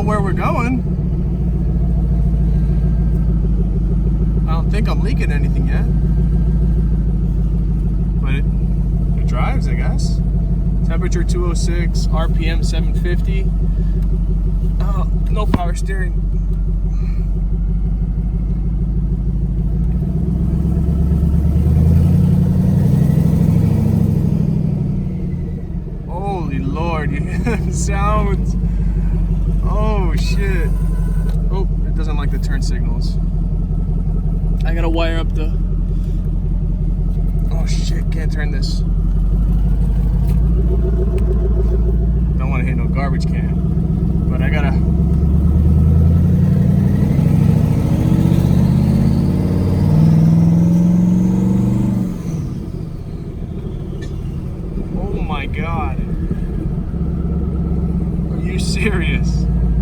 know where we're going. I don't think I'm leaking anything yet. But it drives, I guess. Temperature 206, RPM 750. Oh, no power steering. Holy Lord, you hear the sounds. Oh shit. Oh, it doesn't like the turn signals. I gotta wire up the... Oh shit, can't turn this. Don't want to hit no garbage can. But I gotta... Oh my God. Are you serious?